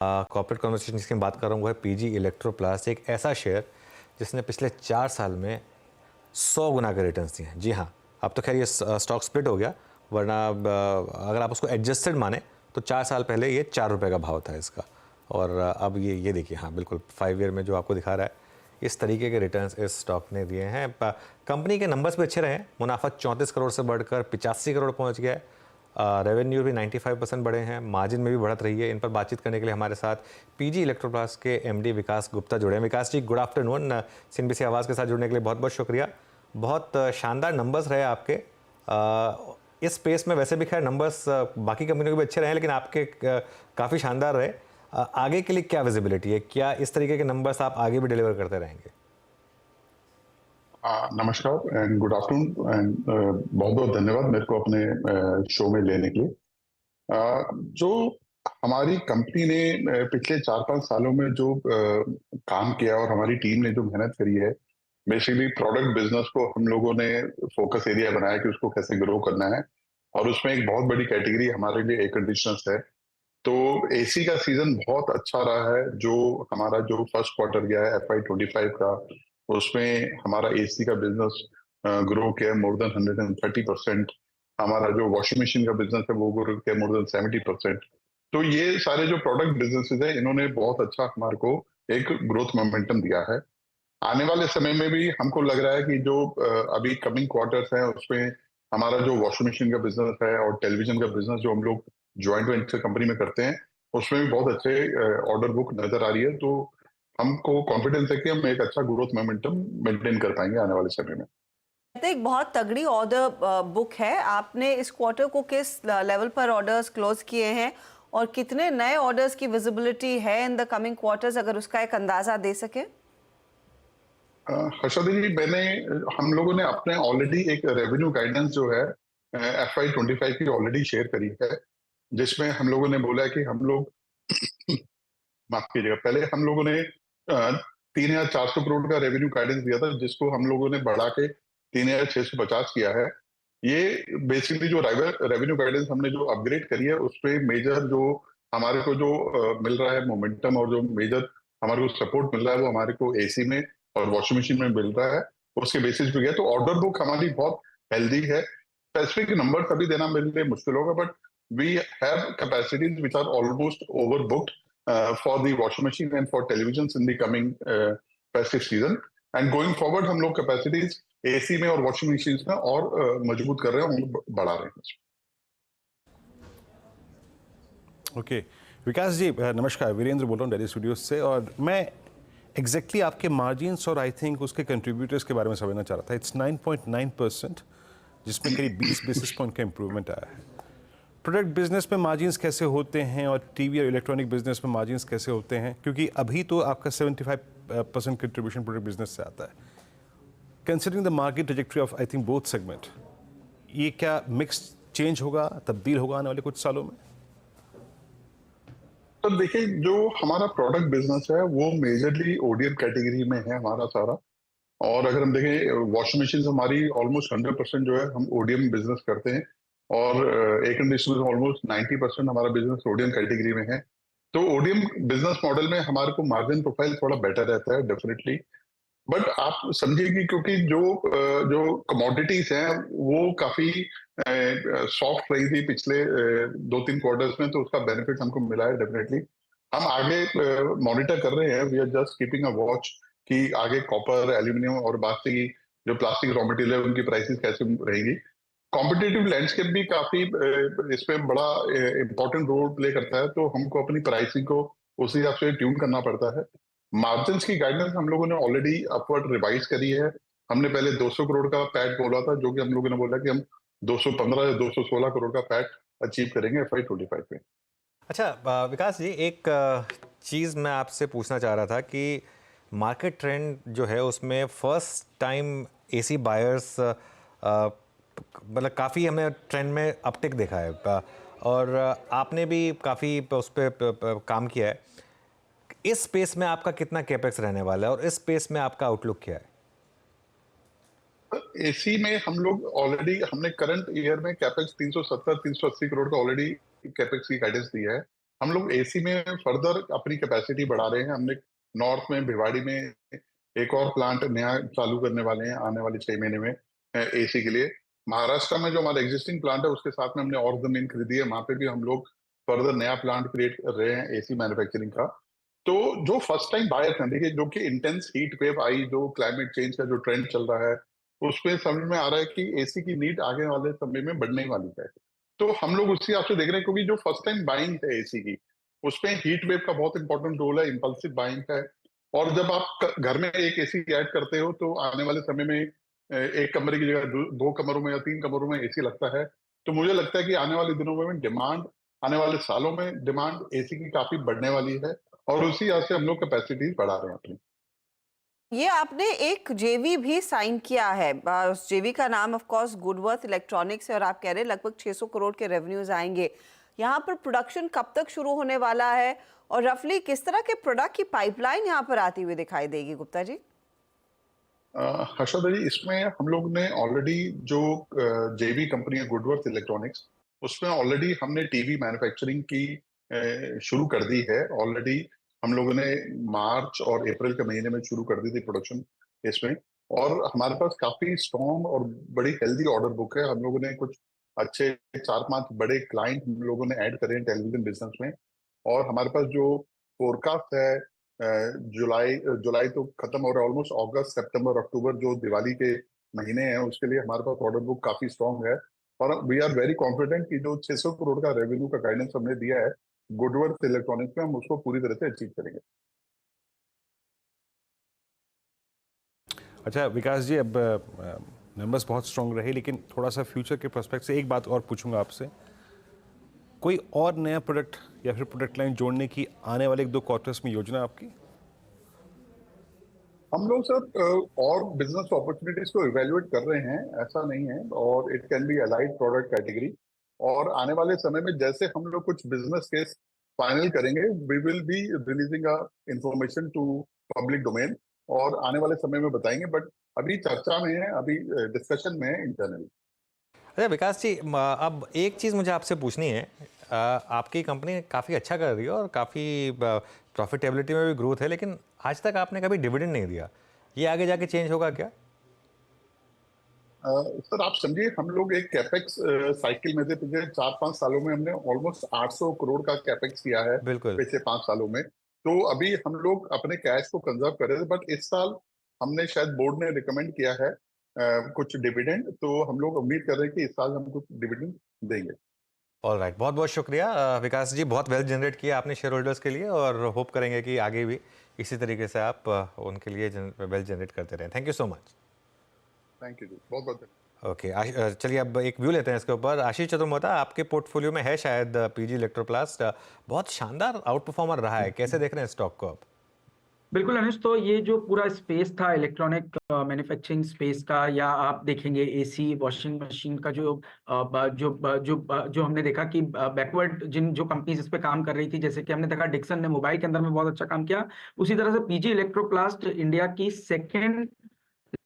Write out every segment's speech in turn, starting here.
Corporate conversation जिसकी मैं बात कर रहा हूँ वो है पीजी इलेक्ट्रोप्लास्ट, एक ऐसा शेयर जिसने पिछले 4 साल में 100 गुना के रिटर्न्स दिए हैं। जी हाँ, अब तो खैर ये स्टॉक स्प्लिट हो गया, वरना अगर आप उसको एडजस्टेड माने तो 4 साल पहले ये 4 रुपये का भाव था इसका, और अब ये देखिए, हाँ बिल्कुल 5 ईयर में जो आपको दिखा रहा है इस तरीके के रिटर्न्स इस स्टॉक ने दिए हैं। कंपनी के नंबर्स भी अच्छे रहे हैं, मुनाफा 34 करोड़ से बढ़कर 85 करोड़ पहुँच गया है, रेवेन्यू भी 95% बढ़े हैं, मार्जिन में भी बढ़त रही है। इन पर बातचीत करने के लिए हमारे साथ पीजी इलेक्ट्रोप्लास्ट के एमडी विकास गुप्ता जुड़े हैं। विकास जी, गुड आफ्टरनून। सीएनबीसी आवाज़ के साथ जुड़ने के लिए बहुत बहुत शुक्रिया। बहुत शानदार नंबर्स रहे आपके इस स्पेस में। वैसे भी खैर नंबर्स बाकी कंपनियों के भी अच्छे रहे, लेकिन आपके काफ़ी शानदार रहे। आगे के लिए क्या विजिबिलिटी है? क्या इस तरीके के नंबर्स आप आगे भी डिलीवर करते रहेंगे? नमस्कार एंड गुड आफ्टरनून एंड बहुत बहुत धन्यवाद मेरे को अपने शो में लेने के लिए। जो हमारी कंपनी ने पिछले 4-5 सालों में जो काम किया और हमारी टीम ने जो मेहनत करी है, बेसिकली प्रोडक्ट बिजनेस को हम लोगों ने फोकस एरिया बनाया कि उसको कैसे ग्रो करना है। और उसमें एक बहुत बड़ी कैटेगरी हमारे लिए एयर कंडीशनर्स है। तो एसी का सीजन बहुत अच्छा रहा है। जो हमारा जो फर्स्ट क्वार्टर गया है FY25 का, उसमें हमारा एसी का बिजनेस ग्रो किया मोर देन 130%। हमारा जो वॉशिंग मशीन का बिजनेस है वो ग्रो किया मोर देन 70%। तो ये सारे जो प्रोडक्ट बिजनेसेस है इन्होंने बहुत अच्छा हमारे को एक ग्रोथ मोमेंटम दिया है। आने वाले समय में भी हमको लग रहा है कि जो अभी कमिंग क्वार्टर्स हैं उसमें हमारा जो वॉशिंग मशीन का बिजनेस है और टेलीविजन का बिजनेस जो हम लोग ज्वाइंट वेंचर कंपनी में करते हैं, उसमें भी बहुत अच्छे ऑर्डर बुक नजर आ रही है। तो हमको कॉन्फिडेंस है कि हम एक अच्छा ग्रोथ मोमेंटम मेंटेन कर पाएंगे आने वाले समय में। तो एक बहुत तगड़ी ऑर्डर बुक है। आपने इस क्वार्टर को किस लेवल पर ऑर्डर्स क्लोज किए हैं और कितने नए ऑर्डर्स की विजिबिलिटी है इन द कमिंग क्वार्टर्स, अगर उसका एक अंदाजा दे सके? हर्षद जी, हम लोगों ने अपने ऑलरेडी एक रेवेन्यू गाइडेंस जो है FY25 की ऑलरेडी शेयर करी है, जिसमें हम लोगों ने बोला है कि हम लोग माफ कीजिएगा, पहले हम लोगों ने 3,400 करोड़ का रेवेन्यू गाइडेंस दिया था, जिसको हम लोगों ने बढ़ा के 3,650 किया है। ये बेसिकली जो रेवेन्यू गाइडेंस हमने जो अपग्रेड करी है, उसपे मेजर जो हमारे को जो मिल रहा है मोमेंटम और जो मेजर हमारे को सपोर्ट मिल रहा है वो हमारे को एसी में और वॉशिंग मशीन में मिल रहा है। उसके बेसिस पे गया तो ऑर्डर बुक हमारी बहुत हेल्दी है। स्पेसिफिक नंबर अभी देना मेरे लिए मुश्किल होगा, but we have capacities which are almost over booked for the washing machine and for televisions in the coming festive season. And going forward हम लोग कैपेसिटीज एसी में और वॉशिंग मशीन्स में और मजबूत कर रहे हैं, बढ़ा रहे हैं। ओके विकास जी, नमस्कार। वीरेंद्र बोल रहा हूँ दिल्ली स्टूडियो से, और मैं एग्जैक्टली आपके मार्जिन्स और आई थिंक उसके कंट्रीब्यूटर्स के बारे में समझना चाह रहा था। इट्स 9.9%, जिसमें करीब 20 बेसिस पॉइंट का इंप्रूवमेंट आया है। प्रोडक्ट बिजनेस में मार्जिन्स कैसे होते हैं और टीवी और इलेक्ट्रॉनिक बिजनेस में मार्जिन्स कैसे होते हैं? क्योंकि अभी तो आपका 75% कंट्रीब्यूशन प्रोडक्ट बिजनेस से आता है। Considering the market trajectory of I think both segment, ये क्या मिक्स चेंज होगा, तब्दील होगा आने वाले कुछ सालों में? तो देखिए, जो हमारा प्रोडक्ट बिजनेस है वो मेजरली ओडीएम कैटेगरी में है हमारा सारा। और अगर हम देखें वॉशिंग मशीन हमारी ऑलमोस्ट 100% जो है हम ओडीएम बिजनेस करते हैं। और एयर कंडीशनर ऑलमोस्ट 90% हमारा बिजनेस ओडीएम कैटेगरी में है। तो ओडीएम बिजनेस मॉडल में हमारे को मार्जिन प्रोफाइल थोड़ा बेटर रहता है डेफिनेटली। बट आप समझिए कि क्योंकि जो कमोडिटीज हैं वो काफी सॉफ्ट रही थी पिछले 2-3 क्वार्टर्स में, तो उसका बेनिफिट हमको मिला है डेफिनेटली। हम आगे मॉनिटर कर रहे हैं, we are just keeping a watch कि आगे कॉपर, एल्यूमिनियम और बाकी जो प्लास्टिक रॉ मटेरियल है उनकी प्राइसेस कैसे रहेगी। कॉम्पिटिटिव लैंडस्केप भी काफी इसमें बड़ा इंपॉर्टेंट रोल प्ले करता है, तो हमको अपनी प्राइसिंग को उस हिसाब से ट्यून करना पड़ता है। मार्जिन्स की गाइडेंस हम लोगों ने ऑलरेडी अपवर्ड रिवाइज करी है। हमने पहले 200 करोड़ का पैट बोला था, जो कि हम लोगों ने बोला कि हम 215 या 216 करोड़ का पैट अचीव करेंगे FY25 में। अच्छा विकास जी, एक चीज़ मैं आपसे पूछना चाह रहा था कि मार्केट ट्रेंड जो है उसमें फर्स्ट टाइम एसी बायर्स मतलब काफ़ी हमने ट्रेंड में अपटिक देखा है, और आपने भी काफ़ी उस पर काम किया है। इस स्पेस में आपका कितना कैपेक्स रहने वाला है और इस स्पेस में आपका आउटलुक क्या है? एसी में हम लोग ऑलरेडी हमने करंट ईयर में कैपेक्स 370-380 करोड़ का ऑलरेडी कैपेक्स की गाइडेंस दी है। हम लोग एसी में फर्दर अपनी कैपेसिटी बढ़ा रहे हैं। हमने नॉर्थ में भिवाड़ी में एक और प्लांट नया चालू करने वाले हैं आने वाले 6 महीने में एसी के लिए। महाराष्ट्र में जो हमारा एग्जिस्टिंग प्लांट है उसके साथ में हमने और जमीन खरीदी है, वहां पे भी हम लोग फर्दर नया प्लांट क्रिएट कर रहे हैं एसी मैन्युफैक्चरिंग का। तो जो फर्स्ट टाइम बायर हैं, देखिए जो कि इंटेंस हीट वेव आई, जो क्लाइमेट चेंज का जो ट्रेंड चल रहा है, उसमें समझ में आ रहा है कि एसी की नीड आगे वाले समय में बढ़ने वाली है। तो हम लोग उसी हिसाब से देख रहे हैं, क्योंकि जो फर्स्ट टाइम बाइंग है एसी की, उसमें हीट वेव का बहुत इंपॉर्टेंट रोल है, इंपल्सिव बाइंग है। और जब आप घर में एक एसी ऐड करते हो तो आने वाले समय में एक कमरे की जगह दो कमरों में या 3 कमरों में एसी लगता है। तो मुझे लगता है कि आने वाले दिनों में डिमांड, आने वाले सालों में डिमांड एसी की काफी बढ़ने वाली है, और उसी हिसाब से हम लोग कैपेसिटी बढ़ा रहे हैं अपनी। ये आपने एक जेवी भी साइन किया है, उस जेवी का नाम ऑफ कोर्स गुडवर्थ इलेक्ट्रॉनिक्स है, और आप कह रहे हैं लगभग 600 करोड़ के रेवेन्यूज आएंगे। यहाँ पर प्रोडक्शन कब तक शुरू होने वाला है, और रफली किस तरह के प्रोडक्ट की पाइपलाइन यहाँ पर आती हुई दिखाई देगी गुप्ता जी? हर्षद जी, इसमें हम लोग ने ऑलरेडी जो जेवी कंपनी है गुडवर्थ इलेक्ट्रॉनिक्स, उसमें ऑलरेडी हमने टीवी मैन्युफैक्चरिंग की शुरू कर दी है। ऑलरेडी हम लोगों ने मार्च और अप्रैल के महीने में शुरू कर दी थी प्रोडक्शन इसमें, और हमारे पास काफी स्ट्रॉन्ग और बड़ी हेल्दी ऑर्डर बुक है। हम लोगों ने कुछ अच्छे 4-5 बड़े क्लाइंट हम लोगों ने ऐड करे हैं टेलीविजन बिजनेस में। और हमारे पास जो फोरकास्ट है, जुलाई जुलाई तो खत्म हो रहा है, ऑलमोस्ट अगस्त सितंबर अक्टूबर जो दिवाली के महीने हैं, उसके लिए हमारे पास ऑर्डर बुक काफी स्ट्रांग है। और वी आर वेरी कॉन्फिडेंट कि जो 600 करोड़ का रेवेन्यू का गाइडेंस हमने दिया है गुडवर्थ इलेक्ट्रॉनिक्स में, हम उसको पूरी तरह से अचीव करेंगे। अच्छा विकास जी, अब नंबर्स बहुत स्ट्रॉन्ग रहे, लेकिन थोड़ा सा फ्यूचर के पर्सपेक्ट से एक बात और पूछूंगा आपसे। कोई और नया प्रोडक्ट या फिर प्रोडक्ट लाइन जोड़ने की आने वाले 1-2 क्वार्टर्स में योजना आपकी? हम लोग सर और बिजनेस अपॉर्चुनिटीज को इवेल्युएट कर रहे हैं, ऐसा नहीं है, और it can be allied product category. और आने वाले समय में जैसे हम लोग कुछ बिजनेस केस फाइनल करेंगे, we will be releasing information to public domain, और आने वाले समय में बताएंगे। बट अभी चर्चा में है, अभी डिस्कशन में है इंटरनली। अच्छा विकास जी, अब एक चीज़ मुझे आपसे पूछनी है। आपकी कंपनी काफ़ी अच्छा कर रही है और काफ़ी प्रॉफिटेबिलिटी में भी ग्रोथ है, लेकिन आज तक आपने कभी डिविडेंड नहीं दिया। ये आगे जाके चेंज होगा क्या? सर आप समझिए, हम लोग एक कैपेक्स साइकिल में थे। पिछले 4-5 सालों में हमने ऑलमोस्ट 800 करोड़ का कैपेक्स किया है बिल्कुल। पिछले 5 सालों में। तो अभी हम लोग अपने कैश को कंजर्व कर रहे थे, बट इस साल हमने शायद बोर्ड ने रिकमेंड किया है कुछ डिविडेंड, तो हम लोग उम्मीद कर रहे हैं कि इस साल हम कुछ डिविडेंड देंगे। ऑल राइट, बहुत बहुत शुक्रिया विकास जी, बहुत वेल जनरेट किया आपने शेयर होल्डर्स के लिए, और होप करेंगे कि आगे भी इसी तरीके से आप उनके लिए वेल जनरेट करते रहें। Thank you so much. Thank you जी, बहुत बहुत। ओके, चलिए अब एक व्यू लेते हैं इसके ऊपर। आशीष चतुर्वेदी, आपके पोर्टफोलियो में है शायद पीजी इलेक्ट्रोप्लास्ट, बहुत शानदार आउट परफॉर्मर रहा है, कैसे देख रहे हैं स्टॉक को आप? बिल्कुल अनुज, तो ये जो पूरा स्पेस था इलेक्ट्रॉनिक मैन्युफैक्चरिंग स्पेस का, या आप देखेंगे एसी वॉशिंग मशीन का, जो हमने देखा कि बैकवर्ड जो कंपनीज इस पे काम कर रही थी, जैसे कि हमने देखा डिक्सन ने मोबाइल के अंदर में बहुत अच्छा काम किया, उसी तरह से पीजी इलेक्ट्रोप्लास्ट इंडिया की second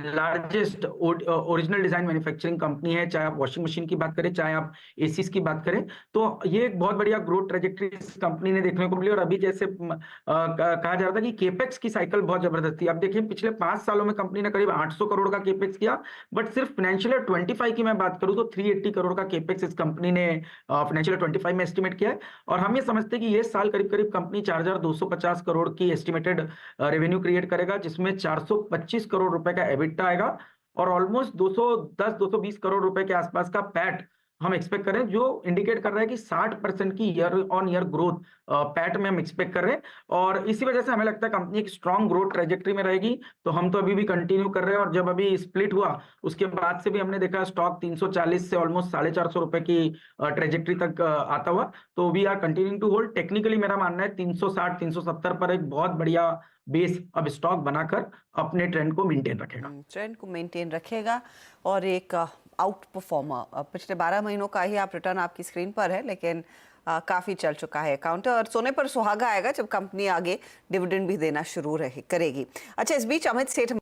largest original design manufacturing company है। चाहे आप वॉशिंग मशीन की बात करें, चाहे आप एसीज की बात करें, तो ये एक बहुत बढ़िया ग्रोथ ट्रेजेक्टरी इस कंपनी ने देखने को मिली। और अभी जैसे कहा जा रहा था कि केपेक्स की साइकिल बहुत जबरदस्त थी, अब देखिए पिछले 5 सालों में कंपनी ने करीब 800 करोड़ का केपेक्स किया, बट सिर्फ फाइनेंशियल ईयर 25 की मैं बात करूं तो 380 करोड़ का केपेक्स इस कंपनी ने फाइनेंशियल ईयर 25 में एस्टिमेट किया है। और हम ये समझते हैं कि ये साल करीब करीब कंपनी 4250 करोड़ की एस्टिमेटेड रेवेन्यू क्रिएट करेगा, जिसमें 425 करोड़ रुपए का एबिटा आएगा, और ऑलमोस्ट 210-220 करोड़ रुपए के आसपास का पैट हम एक्सपेक्ट कर रहे हैं, जो इंडिकेट कर रहा है कि 60% की year on year growth PAT में हम एक्सपेक्ट कर रहे हैं। और इसी वजह से हमें लगता है कंपनी एक स्ट्रांग ग्रोथ ट्रेजेक्टरी में रहेगी। तो हम तो अभी भी कंटिन्यू कर रहे हैं, और जब अभी स्प्लिट हुआ उसके बाद से भी हमने देखा स्टॉक 340 से ऑलमोस्ट 450 रुपए की ट्रेजेक्टरी तक आता हुआ। तो we are continuing to hold. Technically मेरा मानना है 360-370 पर एक बहुत बढ़िया बेस अब स्टॉक बनाकर अपने ट्रेंड को मेंटेन रखेगा। ट्रेंड को मेंटेन रखेगा, और एक आउट परफॉर्मर। पिछले 12 महीनों का ही आप रिटर्न आपकी स्क्रीन पर है, लेकिन काफ़ी चल चुका है काउंटर, और सोने पर सुहागा आएगा जब कंपनी आगे डिविडेंड भी देना शुरू करेगी। अच्छा, इस बीच अमित सेठ